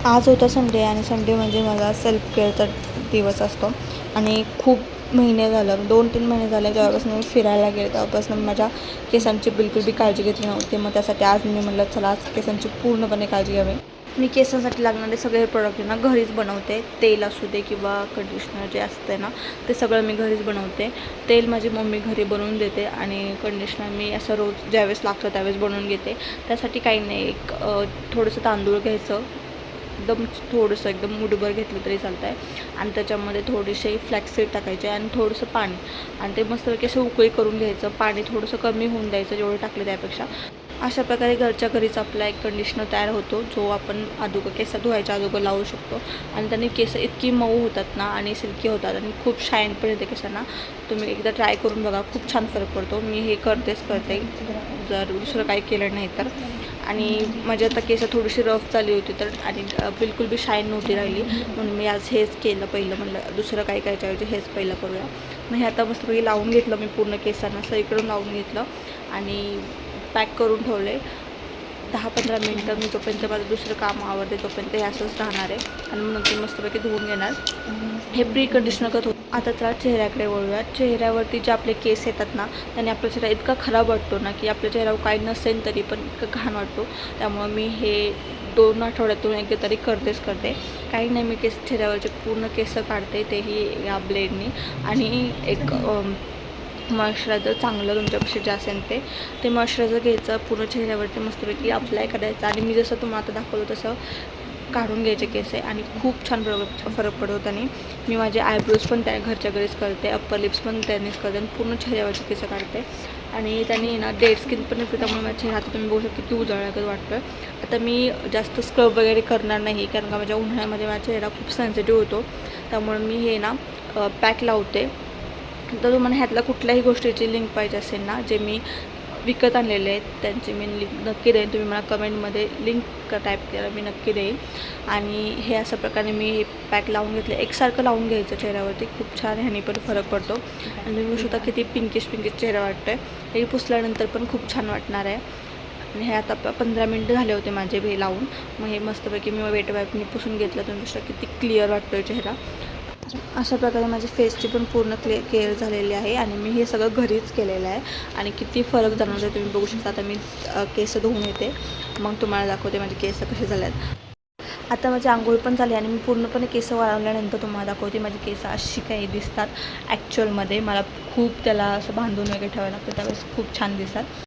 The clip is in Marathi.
आज होता संडे आणि संडे म्हणजे माझा सेल्फ केअरचा दिवस असतो आणि खूप महिने झालं 2-3 महिने झाले जेव्हापासून मी फिरायला गेले तेव्हापासून माझ्या केसांची बिलकुल बी काळजी घेतली नव्हती. मग त्यासाठी आज मी म्हटलं चला आज केसांची पूर्णपणे काळजी घ्यावी. मी केसांसाठी लागणारे सगळे प्रोडक्ट ना घरीच बनवते. तेल असू दे किंवा कंडिशनर जे असते ना ते सगळं मी घरीच बनवते. तेल माझी मम्मी घरी बनवून देते आणि कंडिशनर मी असं रोज ज्यावेळेस लागतं त्यावेळेस बनवून घेते. त्यासाठी काही नाही, एक थोडंसं तांदूळ घ्यायचं, एकदम थोडंसं एकदम मुठभर घेतलं तरी चालतं आहे आणि त्याच्यामध्ये थोडीशी फ्लॅक्सीड टाकायचे आणि थोडंसं पाणी आणि ते मस्तपैकी असं उकळी करून घ्यायचं. पाणी थोडंसं कमी होऊन द्यायचं जेवढं टाकलं त्यापेक्षा. अशा प्रकारे घरच्या घरीच आपला एक कंडिशनर तयार होतो जो आपण अगोदर केस धुवायच्या अगोदर लावू शकतो आणि त्याने केस इतकी मऊ होतात ना आणि सिल्की होतात आणि खूप शाईन पण येते केसांना. तुम्ही एकदा ट्राय करून बघा, खूप छान फरक पडतो. मी हे करते जर दुसरं काही केलं नाही तर. आणि माझी आता केस थोडीशी रफ झाली होती तर आणि बिलकुल बी शाईन नव्हती राहिली म्हणून मी आज हेच केलं. पहिलं म्हणलं दुसरं काही करायच्या हेच पहिलं करूया. मग हे आता मस्तपैकी लावून घेतलं मी पूर्ण केसांना सगळीकडून लावून घेतलं आणि पॅक करून ठेवले 10-15 मिनटं. मी तोपर्यंत माझं दुसरं काम आवडते तोपर्यंत हे असंच राहणार आहे आणि मग नंतर मस्तपैकी धुवून घेणार. हे प्री कंडिशनर करत होतं. आता त्याला चेहऱ्याकडे वळूया. चेहऱ्यावरती जे आपले केस येतात ना त्याने आपला चेहरा इतका खराब वाटतो ना की आपल्या चेहऱ्यावर काही नसेल तरी पण इतकं घाण वाटतो. त्यामुळं मी हे 2 आठवड्यातून एकदा तरी करते. काही नाही, मी चेहऱ्यावरचे पूर्ण केस काढते तेही या ब्लेडनी आणि एक मॉइश्चरायझर चांगलं तुमच्यापाशी जे असेल ते मॉइश्चरायझर घ्यायचं, पूर्ण चेहऱ्यावरती मस्तपैकी अप्लाय करायचं आणि मी जसं तुम्हाला आता दाखवलं तसं काढून घ्यायचे केस आहे आणि खूप छान फरक पडतो त्याने. मी माझे आयब्रोज पण त्या घरच्या घरीच करते, अप्पर लिप्स पण त्यानेच करते आणि पूर्ण चेहऱ्यावरचे केस काढते आणि त्याने ना डेड स्किन पण येते. त्यामुळे माझ्या चेहरा आता तुम्ही बघू शकता किती उजळल्यागत वाटतं आहे. आता मी जास्त स्क्रब वगैरे करणार नाही कारण का माझ्या उन्हाळ्यामध्ये माझा चेहरा खूप सेन्सिटिव्ह होतो. त्यामुळे मी हे ना पॅक लावते. तर तुम्हाला ह्यातल्या कुठल्याही गोष्टीची लिंक पाहिजे असेल ना जे मी विकत आणलेले आहेत त्यांची मी लिंक नक्की देईन. तुम्ही मला कमेंटमध्ये लिंक टाईप केला मी नक्की देईन. आणि हे अशा प्रकारे मी हे पॅक लावून घेतले. एकसारखं लावून घ्यायचं चेहऱ्यावरती, खूप छान ह्याने पण फरक पडतो आणि तुम्ही सुद्धा किती पिंकिश चेहरा वाटतो आहे. हे पुसल्यानंतर पण खूप छान वाटणार आहे. आणि हे आता 15 मिनटं झाले होते माझे हे लावून. मग हे मस्तपैकी मी वेट वाईपनी पुसून घेतलं. तुम्ही सुद्धा किती क्लिअर वाटतो आहे चेहरा. अशा प्रकारे माझ्या फेसची पण पूर्ण केअर झालेली आहे आणि मी हे सगळं घरीच केलेलं आहे आणि किती फरक जाणवतो तुम्ही बघू शकता. आता मी केस धुवून येते मग तुम्हाला दाखवते माझे केस कसे झाले आहेत. आता माझी आंघोळ पण झाली आणि मी पूर्णपणे केस वाळवल्यानंतर तुम्हाला दाखवते माझे केस अशी काही दिसतात ॲक्च्युअलमध्ये. मला खूप त्याला असं बांधून वगैरे ठेवायला लागतं त्यावेळेस खूप छान दिसतात.